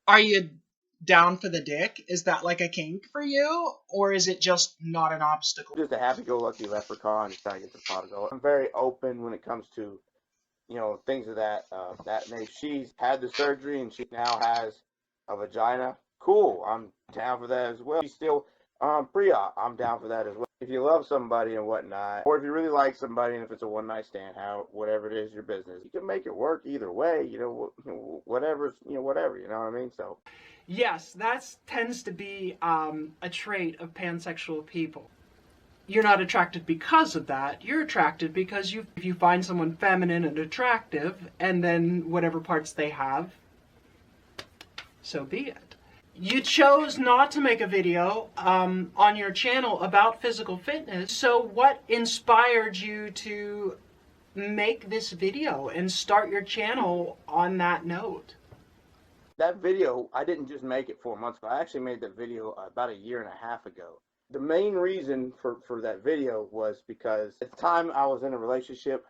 Are you down for the dick? Is that like a kink for you, or is it just not an obstacle? Just a happy-go-lucky leprechaun just trying to get the pot of gold. I'm very open when it comes to, things of that nature. She's had the surgery and she now has a vagina. Cool, I'm down for that as well. She's still pre-op. I'm down for that as well. If you love somebody and whatnot, or if you really like somebody and if it's a one-night stand, whatever it is, your business, you can make it work either way. Whatever, whatever. You know what I mean? So. Yes, that tends to be a trait of pansexual people. You're not attracted because of that. You're attracted because if you find someone feminine and attractive, and then whatever parts they have, so be it. You chose not to make a video on your channel about physical fitness, so what inspired you to make this video and start your channel on that note? That video, I didn't just make it 4 months ago. I actually made that video about a year and a half ago. The main reason for that video was because at the time I was in a relationship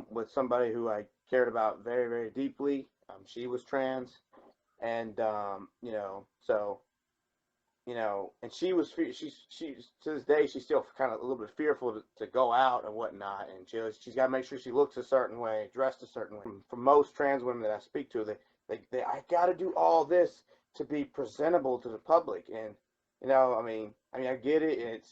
with somebody who I cared about very, very deeply. She was trans, and and she to this day she's still kind of a little bit fearful to go out and whatnot, and she's got to make sure she looks a certain way, dressed a certain way. For most trans women that I speak to, I got to do all this to be presentable to the public, and I get it.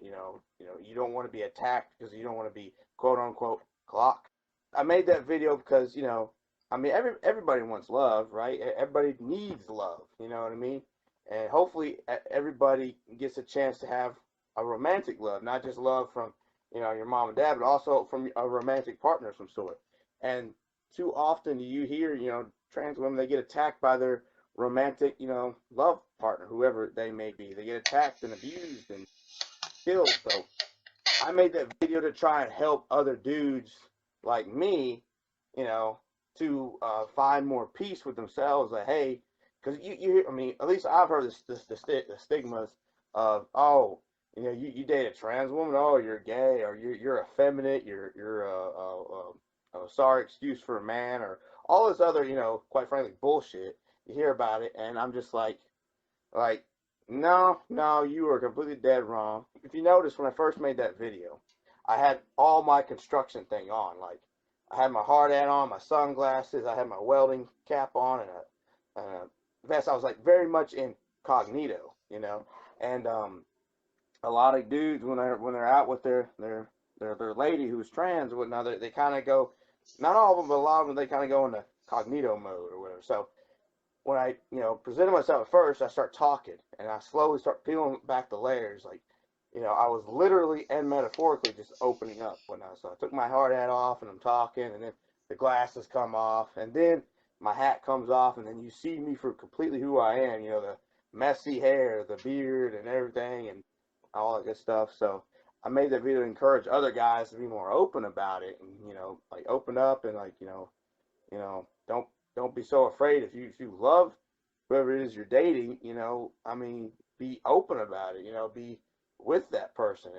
You don't want to be attacked because you don't want to be quote unquote clocked. I made that video because everybody wants love, right? Everybody needs love. You know what I mean? And hopefully everybody gets a chance to have a romantic love, not just love from your mom and dad, but also from a romantic partner of some sort. And too often you hear trans women, they get attacked by their romantic, love partner, whoever they may be. They get attacked and abused and killed. So I made that video to try and help other dudes like me, to find more peace with themselves. Like, hey, because at least I've heard the stigmas of, oh, you date a trans woman, oh, you're gay, or you're effeminate, you're a sorry excuse for a man, or all this other, quite frankly, bullshit. You hear about it, and I'm just like, no, you are completely dead wrong. If you notice, when I first made that video, I had all my construction thing on. Like, I had my hard hat on, my sunglasses, I had my welding cap on, and a vest. I was like very much incognito, and a lot of dudes when they're out with their lady who's trans and whatnot, they kind of go, not all of them, but a lot of them, they kind of go into cognito mode or whatever. So when I, presented myself at first, I start talking and I slowly start peeling back the layers. Like, I was literally and metaphorically just opening up whatnot. So I took my hard hat off and I'm talking, and then the glasses come off, and then my hat comes off, and then you see me for completely who I am. The messy hair, the beard, and everything, and all that good stuff. So I made that video to encourage other guys to be more open about it, and open up, and don't be so afraid. If you love whoever it is you're dating, be open about it. Be with that person.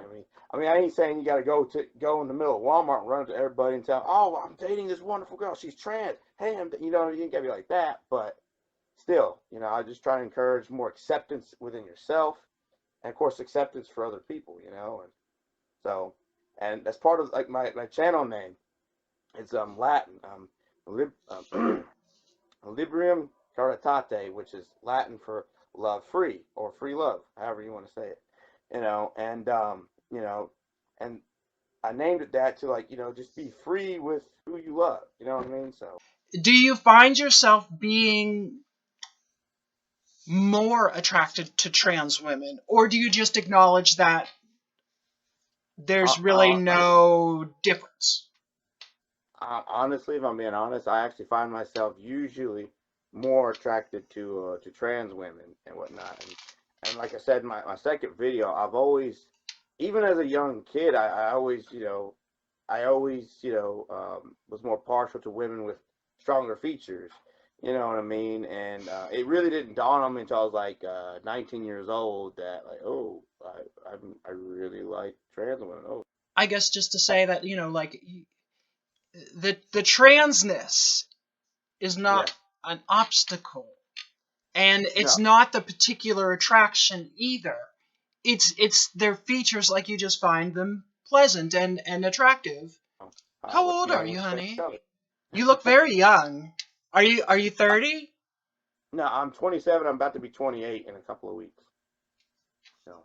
I ain't saying you got to go in the middle of Walmart and run up to everybody and tell them, oh, I'm dating this wonderful girl, she's trans. Hey, you ain't got to be like that, but still, I just try to encourage more acceptance within yourself, and of course acceptance for other people, and so, and that's part of like my channel name. It's Latin, Librium Caritate, which is Latin for love free, or free love, however you want to say it, and and I named it that to just be free with who you love, you know what I mean? So, Do you find yourself being more attracted to trans women, or do you just acknowledge that there's really no difference? Honestly, if I'm being honest, I actually find myself usually more attracted to trans women and whatnot. And like I said in my second video, I've always, even as a young kid, I always, was more partial to women with stronger features. You know what I mean? And it really didn't dawn on me until I was like 19 years old that, like, oh, I really like trans women. Oh, I guess just to say that, the transness is not an obstacle. And it's No. not the particular attraction either. It's their features, like you just find them pleasant and attractive. How What's old the are young you, one say? honey? You look very young. Are you 30? No, I'm 27. I'm about to be 28 in a couple of weeks. So,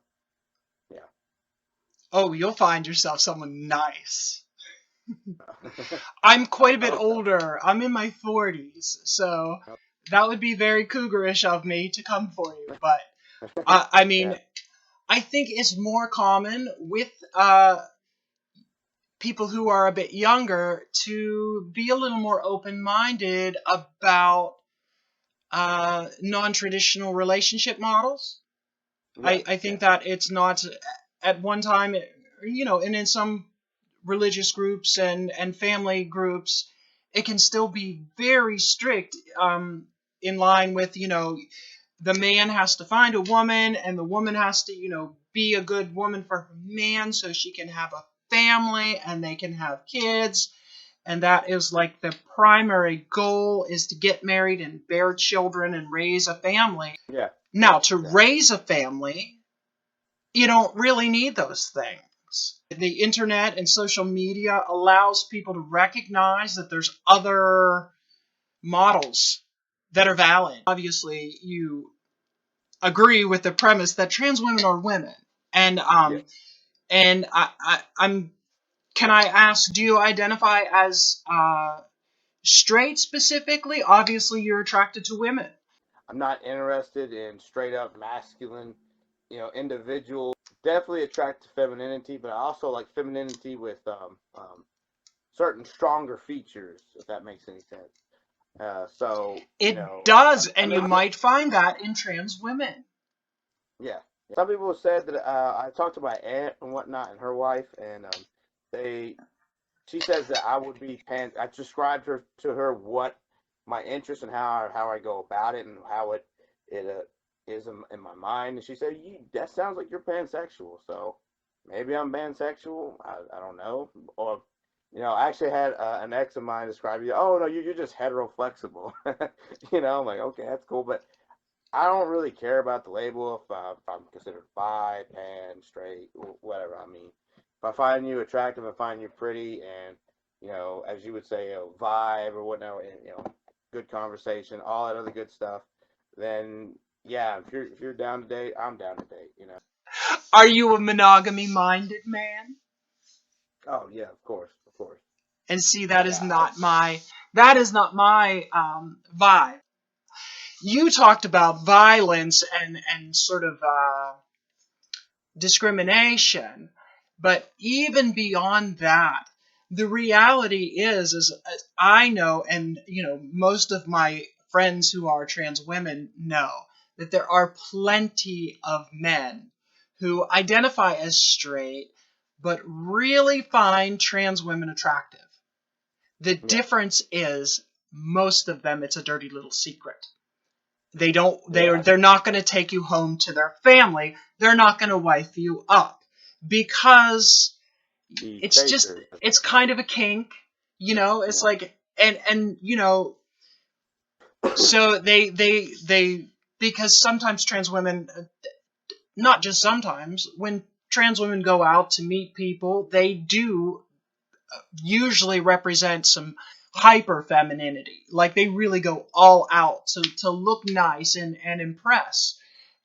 yeah. Oh, you'll find yourself someone nice. I'm quite a I bit hope so. older. I'm in my 40s, so that would be very cougarish of me to come for you. But I Yeah. mean, I think it's more common with people who are a bit younger to be a little more open-minded about non-traditional relationship models. Yes. I think Yes. that it's not at one time, and in some religious groups and family groups, it can still be very strict, in line with, the man has to find a woman and the woman has to, be a good woman for her man so she can have a family and they can have kids. And that is like the primary goal, is to get married and bear children and raise a family. Yeah. Now, Yeah. to Exactly. raise a family, you don't really need those things. The internet and social media allows people to recognize that there's other models that are valid. Obviously, you agree with the premise that trans women are women, and Yeah. I'm. Can I ask? Do you identify as straight specifically? Obviously, you're attracted to women. I'm not interested in straight up masculine, individuals. Definitely attracted to femininity, but I also like femininity with certain stronger features, if that makes any sense. So It does, I and you mean, might find that in trans women. yeah. Some people said that I talked to my aunt and whatnot and her wife, and they she says that I would be pan. I described her to her what my interest and how I go about it and how it is in my mind, and she said, that sounds like you're pansexual." So maybe I'm pansexual. I don't know, or I actually had an ex of mine describe you. Oh no, you're just heteroflexible. I'm like, okay, that's cool, but I don't really care about the label if I'm considered bi, pan, straight, whatever. I mean, if I find you attractive, I find you pretty, and as you would say, a vibe or whatnot, and, good conversation, all that other good stuff, then yeah, if you're down to date, I'm down to date. Are you a monogamy minded man? Oh yeah, of course, of course. And see, that is Yeah, I not my vibe. You talked about violence and sort of discrimination, but even beyond that, the reality is I know, and most of my friends who are trans women know, that there are plenty of men who identify as straight but really find trans women attractive. The yeah, difference is, most of them, it's a dirty little secret. They don't. yeah. They're not going to take you home to their family. They're not going to wife you up, because The it's just, chasers, as they it's call kind of a kink. It's them. like, and so they because sometimes trans women, not just sometimes, when trans women go out to meet people, they do usually represent some hyper femininity. Like, they really go all out to look nice and impress.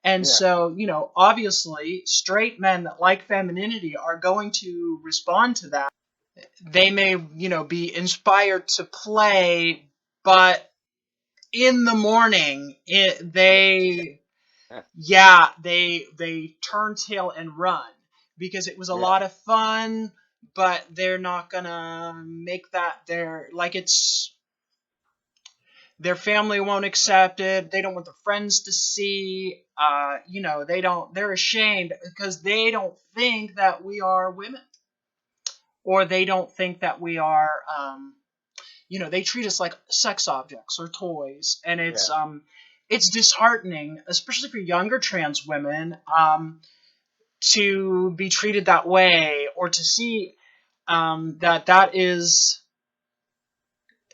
And Yeah, so, obviously, straight men that like femininity are going to respond to that. They may, be inspired to play, but in the morning, yeah, they turn tail and run, because it was a yeah, lot of fun, but they're not gonna make that their, like, it's their family won't accept it. They don't want their friends to see. They're ashamed because they don't think that we are women, or they don't think that we are. They treat us like sex objects or toys, and yeah, it's disheartening, especially for younger trans women, to be treated that way, or to see that is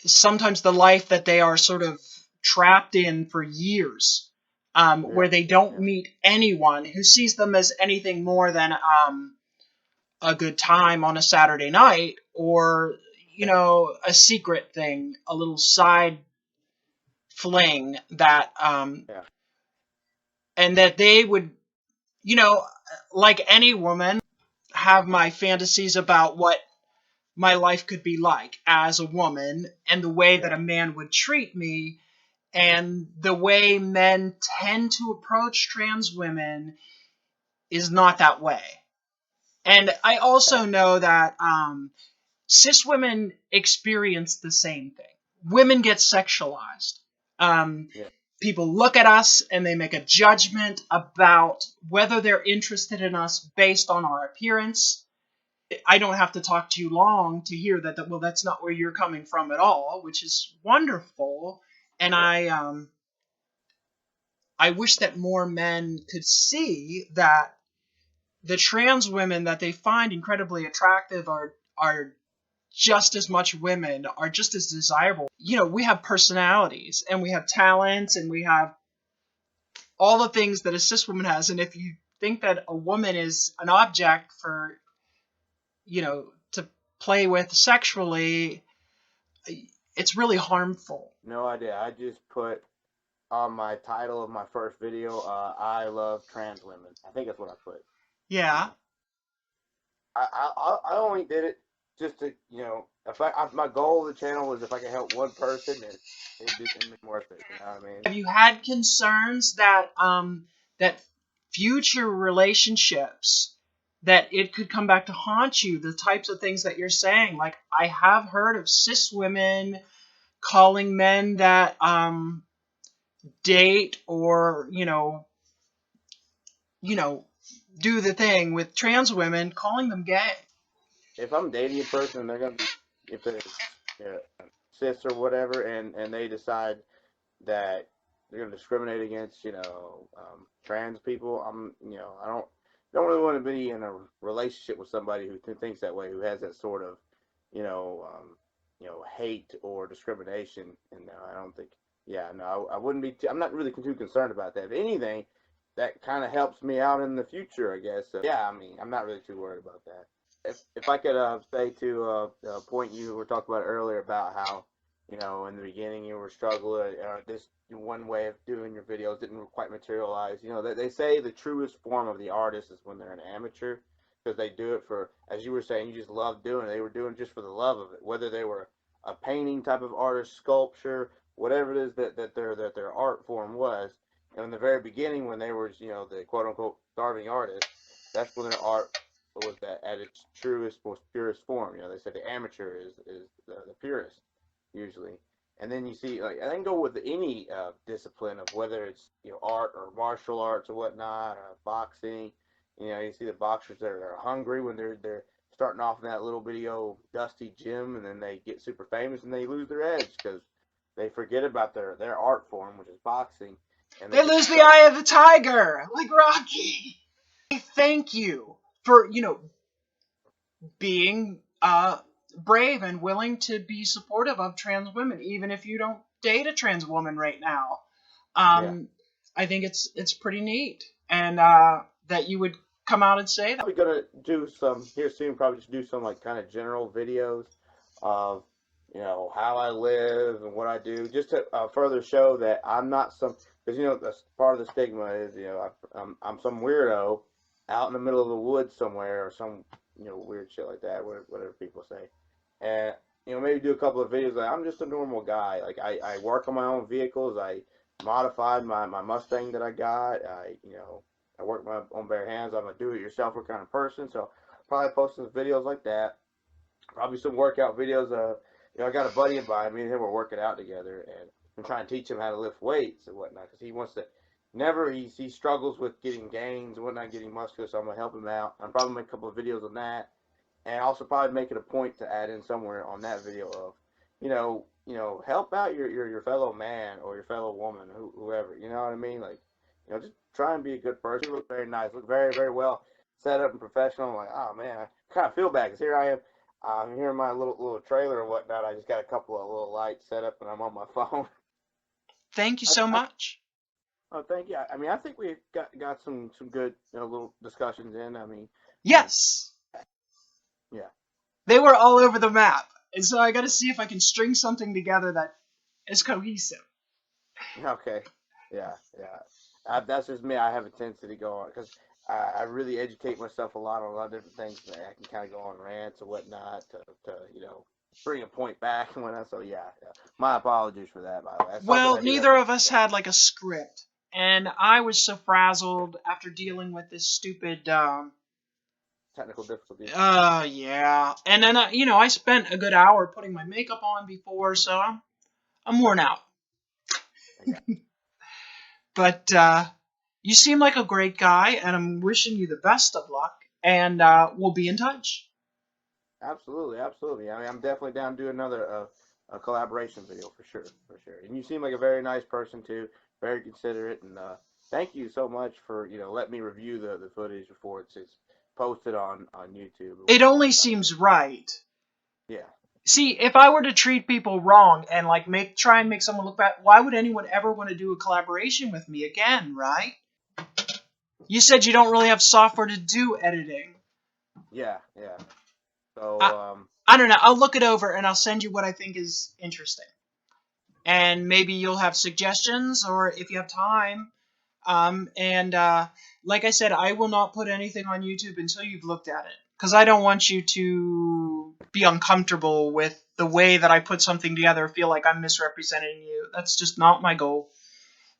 sometimes the life that they are sort of trapped in for years. where they don't Yeah. meet anyone who sees them as anything more than a good time on a Saturday night, or a secret thing, a little side fling that Yeah. and that they would, you know, like any woman, have my fantasies about what my life could be like as a woman, and the way that Yeah. a man would treat me, and the way men tend to approach trans women is not that way. And I also know that cis women experience the same thing. Women get sexualized. Um, Yeah. People look at us and they make a judgment about whether they're interested in us based on our appearance. I don't have to talk to you long to hear that, well, that's not where you're coming from at all, which is wonderful. And Yeah. I wish that more men could see that the trans women that they find incredibly attractive are just as much women, are just as desirable. We have personalities and we have talents and we have all the things that a cis woman has. And if you think that a woman is an object for, to play with sexually, it's really harmful. No idea. I just put on my title of my first video, I love trans women. I think that's what I put. Yeah. I only did it just to, if my goal of the channel was if I could help one person, it'd be worth it. You know what I mean? Have you had concerns that future relationships, that it could come back to haunt you, the types of things that you're saying? Like, I have heard of cis women calling men that date or you know do the thing with trans women, calling them gay. If I'm dating a person, they're gonna be, if they're cis or whatever, and they decide that they're going to discriminate against, trans people. I don't really want to be in a relationship with somebody who thinks that way, who has that sort of, you know, hate or discrimination. And I don't think, yeah, no, I wouldn't be. I'm not really too concerned about that. If anything, that kind of helps me out in the future, I guess. So, yeah, I mean, I'm not really too worried about that. If I could say to a point you were talking about earlier about how in the beginning you were struggling, this one way of doing your videos didn't quite materialize. They say the truest form of the artist is when they're an amateur, because they do it for, as you were saying, you just love doing it. They were doing it just for the love of it, whether they were a painting type of artist, sculpture, whatever it is that their art form was. And in the very beginning, when they were, the quote unquote starving artist, that's when their art was at its truest, most purest form. They said the amateur is the purest usually. And then you see, like, I think go with any discipline of whether it's art or martial arts or whatnot, or boxing. You see the boxers that are hungry when they're starting off in that little bitty old dusty gym, and then they get super famous and they lose their edge because they forget about their art form, which is boxing, and they They get lose the stuck. eye of the tiger, like Rocky. Thank you for being brave and willing to be supportive of trans women, even if you don't date a trans woman right now. Yeah. I think it's pretty neat, and that you would come out and say that. Probably gonna do some here soon. Probably just do some like kind of general videos of how I live and what I do, just to further show that I'm not some, because that's part of the stigma is I'm some weirdo out in the middle of the woods somewhere, or some weird shit like that, whatever people say, and maybe do a couple of videos like I'm just a normal guy. Like I work on my own vehicles. I modified my Mustang that I got. I work my own bare hands. I'm a do-it-yourselfer kind of person, so probably post some videos like that. Probably some workout videos. I got a buddy of mine. Me and him were working out together, and I'm trying to teach him how to lift weights and whatnot because he wants to. Never he struggles with getting gains and whatnot, getting muscular. So I'm gonna help him out. I'm probably make a couple of videos on that, and also probably make it a point to add in somewhere on that video of, help out your fellow man or your fellow woman, whoever. You know what I mean? Like, just try and be a good person. You look very nice, look very, very well set up and professional. I'm like, oh man, I kind of feel bad because here I am. I'm here in my little trailer and whatnot. I just got a couple of little lights set up and I'm on my phone. Thank you I, so I, much. Oh, thank you. I mean, I think we got some good little discussions in. I mean, you know, Yes, yeah. they were all over the map, and so I got to see if I can string something together that is cohesive. Okay. Yeah, yeah. That's just me. I have a tendency to go on because I really educate myself a lot on a lot of different things. And I can kind of go on rants or whatnot to bring a point back and whatnot. So yeah, yeah. My apologies for that. By the way, that's something Well, I do have neither to of us work on. had like a script, and I was so frazzled after dealing with this stupid. Technical difficulties. Yeah, and then I spent a good hour putting my makeup on before, so I'm worn out. I got But you seem like a great guy, and I'm wishing you the best of luck. And we'll be in touch. absolutely, absolutely. I mean, I'm definitely down to do another a collaboration video for sure, for sure. And you seem like a very nice person too, very considerate, and thank you so much for letting me review the footage before it's posted on YouTube or It only whatnot. seems right. Yeah, See, if I were to treat people wrong and like try and make someone look bad, why would anyone ever want to do a collaboration with me again, right? You said you don't really have software to do editing. yeah, yeah. So I, I don't know. I'll look it over and I'll send you what I think is interesting. And maybe you'll have suggestions, or if you have time. And like I said, I will not put anything on YouTube until you've looked at it, because I don't want you to be uncomfortable with the way that I put something together, feel like I'm misrepresenting you. That's just not my goal.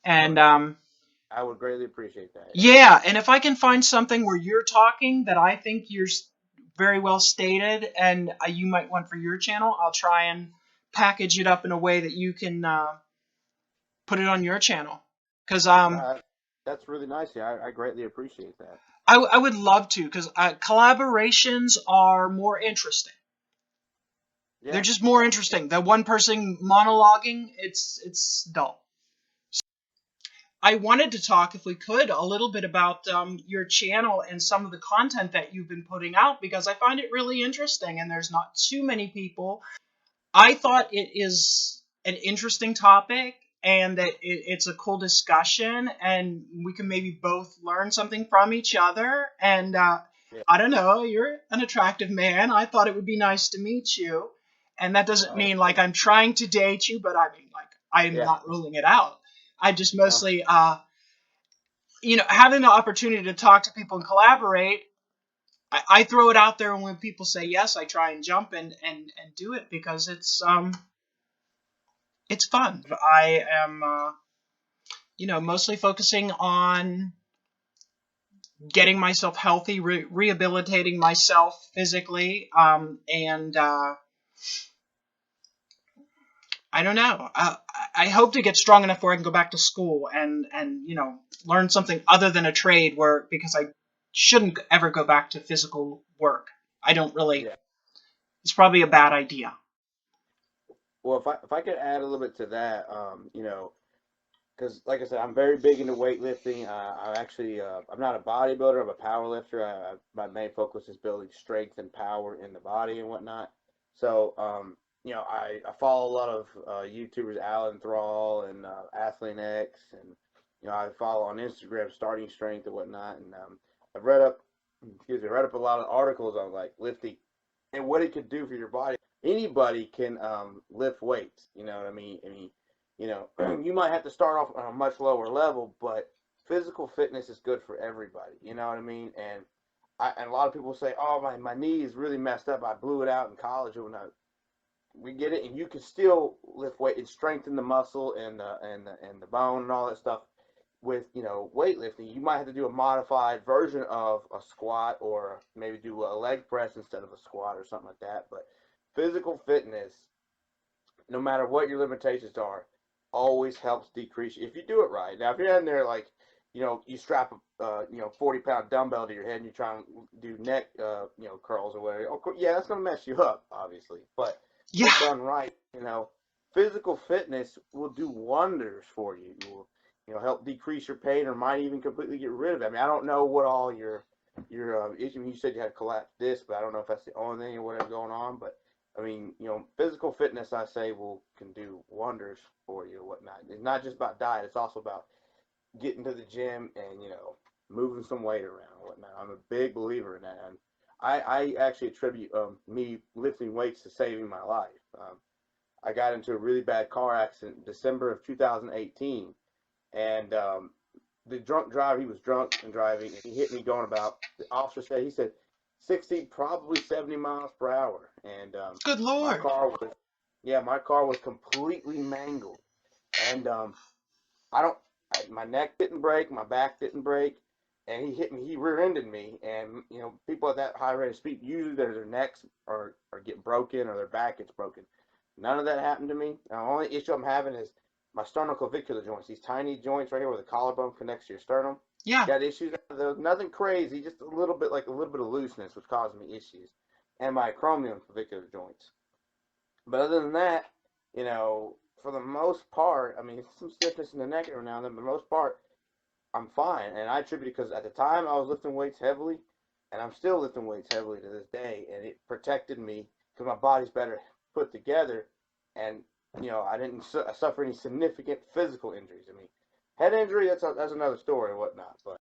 And okay, I would greatly appreciate that. Yeah. yeah, and if I can find something where you're talking that I think you're very well stated and you might want for your channel, I'll try and package it up in a way that you can put it on your channel. Because No, that's really nice. Yeah, I greatly appreciate that. I would love to, because collaborations are more interesting. They're Yeah, just more yeah. interesting. The one person monologuing, it's dull. I wanted to talk, if we could, a little bit about your channel and some of the content that you've been putting out, because I find it really interesting, and there's not too many people. I thought it is an interesting topic, and that it's a cool discussion, and we can maybe both learn something from each other. And Yeah. I don't know, you're an attractive man. I thought it would be nice to meet you. And that doesn't Oh, mean like I'm trying to date you, but I mean like I am yeah. not ruling it out. I just Oh, mostly, having the opportunity to talk to people and collaborate. I throw it out there, and when people say yes, I try and jump and do it, because it's fun. I am, mostly focusing on getting myself healthy, rehabilitating myself physically, and I don't know. I hope to get strong enough where I can go back to school and learn something other than a trade, where because I shouldn't ever go back to physical work. I don't really. yeah. It's probably a bad idea. Well, if I could add a little bit to that, because like I said, I'm very big into weightlifting. I actually, I'm not a bodybuilder. I'm a power lifter. My main focus is building strength and power in the body and whatnot. So, I follow a lot of YouTubers, Alan Thrall and Athlean X, and I follow on Instagram Starting Strength and whatnot. And I've read up a lot of articles on like lifting and what it could do for your body. Anybody can lift weights. You know what I mean? You might have to start off on a much lower level, but physical fitness is good for everybody. You know what I mean? And a lot of people say, "Oh, my knee is really messed up. I blew it out in college." Or not. We get it, and you can still lift weight and strengthen the muscle and the bone and all that stuff with weightlifting. You might have to do a modified version of a squat, or maybe do a leg press instead of a squat or something like that. But physical fitness, no matter what your limitations are, always helps decrease if you do it right. Now, if you're in there like, you strap a 40-pound dumbbell to your head and you're trying to do neck curls or whatever, yeah, that's gonna mess you up, obviously. But Yeah. if done right, physical fitness will do wonders for you. It will, help decrease your pain, or might even completely get rid of it. I mean, I don't know what all your issue. You said you had collapsed disc, but I don't know if that's the only thing or whatever going on. But I mean, physical fitness, I say, can do wonders for you or whatnot. It's not just about diet; it's also about getting to the gym and, moving some weight around and whatnot. I'm a big believer in that. And I actually attribute me lifting weights to saving my life. I got into a really bad car accident in December of 2018, and the drunk driver, he was drunk and driving, and he hit me going about, the officer said, he said 60, probably 70 miles per hour. And Good my Lord. car was, yeah, my car was completely mangled. And I don't, my neck didn't break, my back didn't break, and he hit me, he rear-ended me. And, people at that high rate of speed, usually their necks are get broken or their back gets broken. None of that happened to me. The only issue I'm having is my sternoclavicular joints, these tiny joints right here where the collarbone connects to your sternum. Yeah. Got issues. There was nothing crazy, just a little bit, like a little bit of looseness, which caused me issues, and my acromion clavicular joints. But other than that, for the most part, I mean, some stiffness in the neck every now and then, but the most part, I'm fine. And I attribute it because at the time I was lifting weights heavily, and I'm still lifting weights heavily to this day, and it protected me because my body's better put together, and I didn't suffer any significant physical injuries. I mean, head injury, that's another story and whatnot, but